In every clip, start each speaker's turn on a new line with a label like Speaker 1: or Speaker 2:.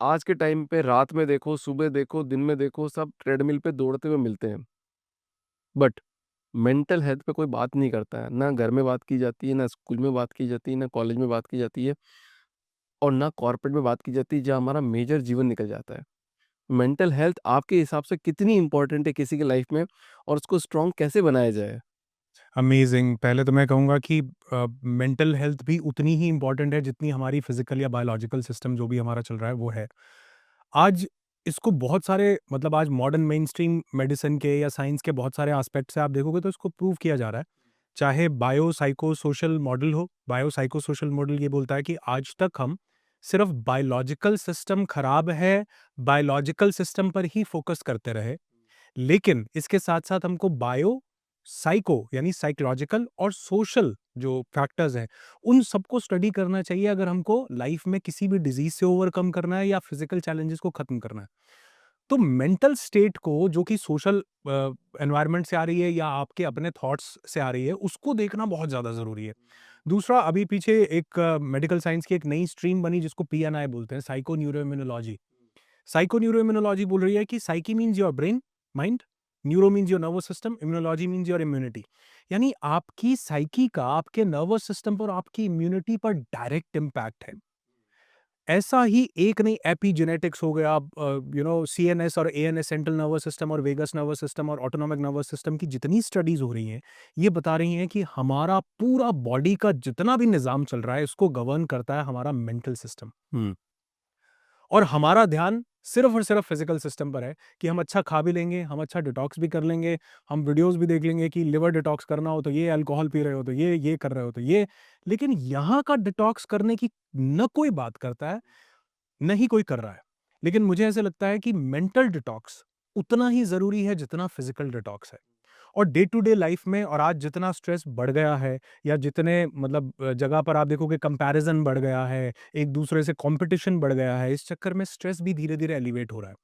Speaker 1: आज के टाइम पे रात में देखो, सुबह देखो, दिन में देखो, सब ट्रेडमिल पे दौड़ते हुए मिलते हैं। बट मेंटल हेल्थ पे कोई बात नहीं करता है। ना घर में बात की जाती है, ना स्कूल में बात की जाती है, ना कॉलेज में बात की जाती है और ना कॉर्पोरेट में बात की जाती है, जहाँ हमारा मेजर जीवन निकल जाता है। मेंटल हेल्थ आपके हिसाब से कितनी इम्पोर्टेंट है किसी की लाइफ में और उसको स्ट्रॉन्ग कैसे बनाया जाए?
Speaker 2: अमेज़िंग। पहले तो मैं कहूँगा कि मेंटल हेल्थ भी उतनी ही इम्पोर्टेंट है जितनी हमारी फिज़िकल या बायोलॉजिकल सिस्टम जो भी हमारा चल रहा है वो है। आज इसको बहुत सारे मतलब आज मॉडर्न मेनस्ट्रीम मेडिसिन के या साइंस के बहुत सारे एस्पेक्ट से आप देखोगे तो इसको प्रूव किया जा रहा है। चाहे बायो साइको सोशल मॉडल हो, बायो साइको सोशल मॉडल ये बोलता है कि आज तक हम सिर्फ़ बायोलॉजिकल सिस्टम खराब है, बायोलॉजिकल सिस्टम पर ही फ़ोकस करते रहे। लेकिन इसके साथ-साथ हमको बायो, साइको यानी साइकोलॉजिकल और सोशल जो फैक्टर्स हैं, उन सबको स्टडी करना चाहिए अगर हमको लाइफ में किसी भी डिज़ीज़ से ओवरकम करना है या फिज़िकल चैलेंजेस को खत्म करना है। तो मेंटल स्टेट को जो कि सोशल एनवायरनमेंट से आ रही है या आपके अपने थॉट्स से आ रही है, उसको देखना बहुत ज़्यादा ज़रूरी है। दूसरा अभी पीछे एक मेडिकल साइंस की एक नई स्ट्रीम बनी जिसको पीएनआई बोलते हैं, साइको न्यूरोइम्यूनोलॉजी। साइको न्यूरोइम्यूनोलॉजी बोल रही है कि psyche means your brain, mind, neuro means your nervous system, immunology means your immunity. यानी आपकी साइकी का आपके नर्वस सिस्टम पर, आपकी इम्यूनिटी पर डायरेक्ट इम्पैक्ट है। ऐसा ही एक नहीं एपिजेनेटिक्स हो गया, सीएनएस और एएनएस सेंट्रल नर्वस सिस्टम और वेगस नर्वस सिस्टम और ऑटोनॉमिक नर्वस सिस्टम की जितनी स्टडीज हो रही हैं, ये बता रही हैं कि हमारा पूरा बॉडी का जितना भी निज़ाम चल रहा है, इसको गवर्न करता है हमारा मेंटल सिस्टम।
Speaker 1: हुँ।
Speaker 2: और हमारा ध्यान सिर्फ़ और सिर्फ़ फ़िज़िकल सिस्टम पर है कि हम अच्छा खा भी लेंगे, हम अच्छा डिटॉक्स भी कर लेंगे, हम वीडियोज़ भी देख लेंगे कि लिवर डिटॉक्स करना हो तो ये, अल्कोहल पी रहे हो तो ये कर रहे हो तो ये। लेकिन यहाँ का डिटॉक्स करने की न कोई बात करता है, ना ही कोई कर रहा है। लेकिन मुझे ऐसा लगता है कि मेंटल डिटॉक्स उतना ही ज़रूरी है जितना फ़िज़िकल डिटॉक्स है। और डे टू डे लाइफ में और आज जितना स्ट्रेस बढ़ गया है या जितने मतलब जगह पर आप देखोगे कंपैरिजन बढ़ गया है, एक दूसरे से कंपटीशन बढ़ गया है, इस चक्कर में स्ट्रेस भी धीरे धीरे एलिवेट हो रहा है।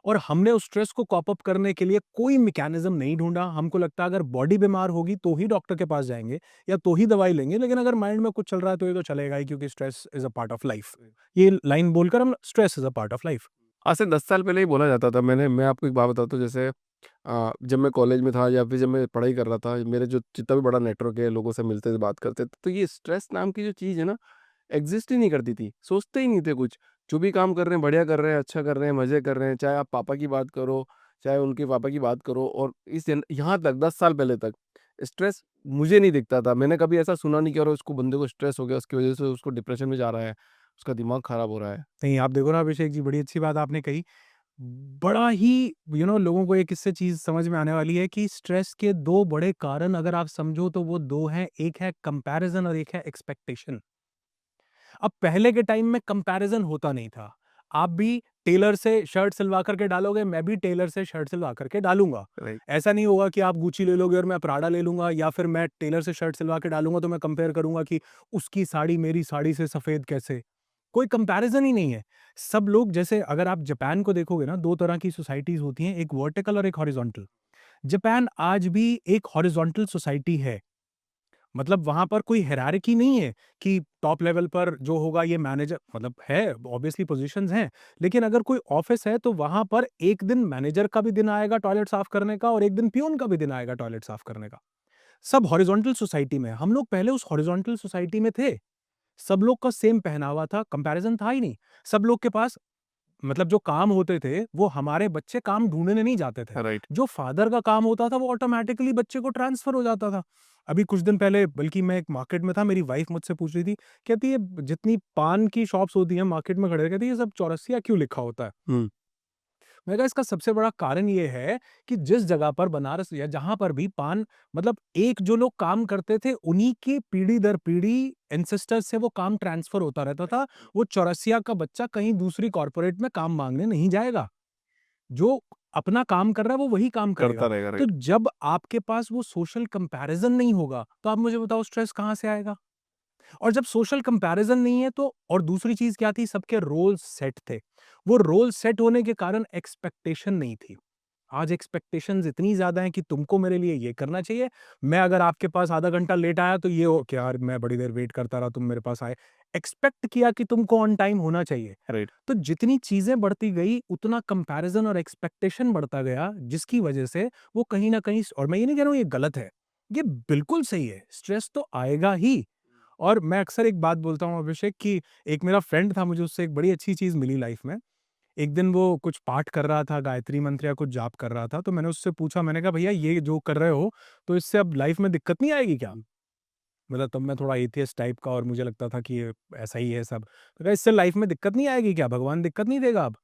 Speaker 2: और हमने उस स्ट्रेस को कॉप अप करने के लिए कोई मैकेनिज्म नहीं ढूंढा। हमको लगता है अगर बॉडी बीमार होगी तो ही डॉक्टर के पास जाएंगे या तो ही दवाई लेंगे, लेकिन अगर माइंड में कुछ चल रहा है तो ये तो चलेगा ही, क्योंकि stress is a part of life. ये लाइन बोलकर हम stress is a part of life.
Speaker 1: आज से 10 साल पहले ही बोला जाता था। मैं आपको एक बात बताता हूँ, जैसे जब मैं कॉलेज में था या फिर जब मैं पढ़ाई कर रहा था, मेरे जो जितना भी बड़ा नेटवर्क है, लोगों से मिलते थे, बात करते थे, तो ये स्ट्रेस नाम की जो चीज़ है ना, एग्ज़िस्ट ही नहीं करती थी। सोचते ही नहीं थे कुछ। जो भी काम कर रहे हैं, बढ़िया कर रहे हैं, अच्छा कर रहे हैं, मज़े कर रहे हैं। चाहे आप पापा की बात करो, चाहे उनके पापा की बात करो और इस जन यहाँ तक 10 साल पहले तक स्ट्रेस मुझे नहीं दिखता था। मैंने कभी ऐसा सुना नहीं कि और उसको बंदे को स्ट्रेस हो गया, उसकी वज़ह से उसको डिप्रेशन में जा रहा है, उसका दिमाग खराब हो रहा है।
Speaker 2: नहीं, आप देखो ना अभिषेक जी, बड़ी अच्छी बात आपने कही। बड़ा ही लोगों को एक इससे चीज़ समझ में आने वाली है कि स्ट्रेस के 2 बड़े कारण अगर आप समझो तो वो 2 हैं, एक है कंपैरिज़न और एक है एक्सपेक्टेशन। अब पहले के टाइम में कंपैरिज़न होता नहीं था। आप भी टेलर से शर्ट सिलवा कर के डालोगे, मैं भी टेलर से शर्ट सिलवा कर के डालूँगा।
Speaker 1: राइट।
Speaker 2: ऐसा नहीं होगा कि आप गुची ले लोगे और मैं प्राडा ले लूँगा, या फिर मैं टेलर से शर्ट सिलवा के डालूँगा तो मैं कंपेयर करूँगा कि उसकी साड़ी मेरी साड़ी से सफ़ेद कैसे? कोई कंपैरिज़न ही नहीं है। सब लोग, जैसे अगर आप जापान को देखोगे ना, 2 तरह की सोसाइटीज़ होती हैं, एक वर्टिकल और एक हॉरिज़ॉन्टल। जापान आज भी एक हॉरिज़ॉन्टल सोसाइटी है। मतलब वहाँ पर कोई हायरार्की नहीं है कि टॉप लेवल पर जो होगा ये मैनेजर, मतलब है, ऑब्वियसली पोज़ीशंस हैं, लेकिन अगर कोई ऑफ़िस है तो वहाँ पर एक दिन मैनेजर का भी दिन आएगा टॉयलेट साफ़ करने का और एक दिन पियून का भी दिन आएगा टॉयलेट साफ़ करने का। सब हॉरिज़ॉन्टल सोसाइटी में है। हम लोग पहले उस हॉरिज़ॉन्टल सोसाइटी में थे। सब लोग का सेम पहनावा था, कंपैरिज़न था ही नहीं। सब लोग के पास मतलब जो काम होते थे, वो हमारे बच्चे काम ढूँढने नहीं जाते थे।
Speaker 1: राइट।
Speaker 2: जो फ़ादर का काम होता था, वो ऑटोमैटिकली बच्चे को ट्रांसफ़र हो जाता था। अभी कुछ दिन पहले बल्कि मैं एक मार्केट में था, मेरी वाइफ़ मुझसे पूछ रही थी, कहती है जितनी पान की शॉप्स होती हैं मार्केट में खड़े, कहती है ये सब चौरसिया क्यों लिखा होता है?
Speaker 1: हुँ।
Speaker 2: मैंने कहा इसका सबसे बड़ा कारण ये है कि जिस जगह पर बनारस या जहाँ पर भी पान, मतलब एक जो लोग काम करते थे, उन्हीं की पीढ़ी दर पीढ़ी एंसेस्टर्स से वो काम ट्रांसफ़र होता रहता था। वो चौरसिया का बच्चा कहीं दूसरी कॉर्पोरेट में काम माँगने नहीं जाएगा। जो अपना काम कर रहा है वो वही काम
Speaker 1: करता
Speaker 2: करेगा।
Speaker 1: रहेगा,
Speaker 2: तो
Speaker 1: राइट।
Speaker 2: जब आपके पास वो सोशल कंपैरिज़न नहीं होगा, तो आप मुझे बताओ स्ट्रेस कहाँ से आएगा? और जब सोशल कंपैरिज़न नहीं है तो और दूसरी चीज़ क्या थी, सबके रोल्स सेट थे। वो रोल सेट होने के कारण एक्सपेक्टेशन नहीं थी। आज एक्सपेक्टेशंस इतनी ज़्यादा हैं कि तुमको मेरे लिए ये करना चाहिए। मैं अगर आपके पास आधा घंटा लेट आया तो ये हो कि यार मैं बड़ी देर वेट करता रहा, तुम मेरे पास आए। एक्सपेक्ट किया कि तुमको ऑन टाइम होना चाहिए।
Speaker 1: राइट।
Speaker 2: तो जितनी चीज़ें बढ़ती गई, उतना कंपैरिज़न और एक्सपेक्टेशन बढ़ता गया, जिसकी वजह से वो कहीं न कहीं और मैं ये नहीं कह रहा हूँ ये गलत है, ये बिल्कुल सही है, स्ट्रेस तो आएगा ही। और मैं अक्सर एक बात बोलता हूँ अभिषेक कि एक मेरा फ्रेंड था, मुझे उससे एक बड़ी अच्छी चीज़ मिली लाइफ़ में। एक दिन वो कुछ पाठ कर रहा था, गायत्री मंत्र या कुछ जाप कर रहा था, तो मैंने उससे पूछा, मैंने कहा, "भैया ये जो कर रहे हो, तो इससे अब लाइफ़ में दिक्कत नहीं आएगी क्या?" मतलब तब मैं थोड़ा एथियस्ट टाइप का और मुझे लगता था कि ये ऐसा ही है सब। तो कहा, "इससे लाइफ़ में दिक्कत नहीं आएगी क्या? भगवान दिक्कत नहीं देगा अब?"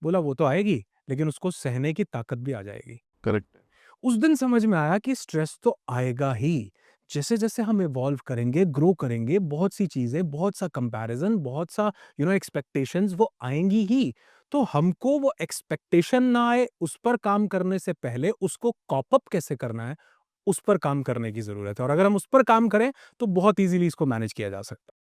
Speaker 2: बोला, "वो तो आएगी, लेकिन उसको सहने की ताकत भी आ जाएगी।"
Speaker 1: करेक्ट है।
Speaker 2: उस दिन समझ में आया कि स्ट्रेस तो आएगा ही। जैसे-जैसे हम इवॉल्व करेंगे, ग्रो करेंगे, बहुत सी चीज़ें, बहुत सा कंपैरिज़न, बहुत सा एक्सपेक्टेशंस वो आएँगी ही। तो हमको वो एक्सपेक्टेशन ना आए, उस पर काम करने से पहले उसको कॉप अप कैसे करना है, उस पर काम करने की ज़रूरत है। और अगर हम उस पर काम करें, तो बहुत ईज़िली इसको मैनेज किया जा सकता है।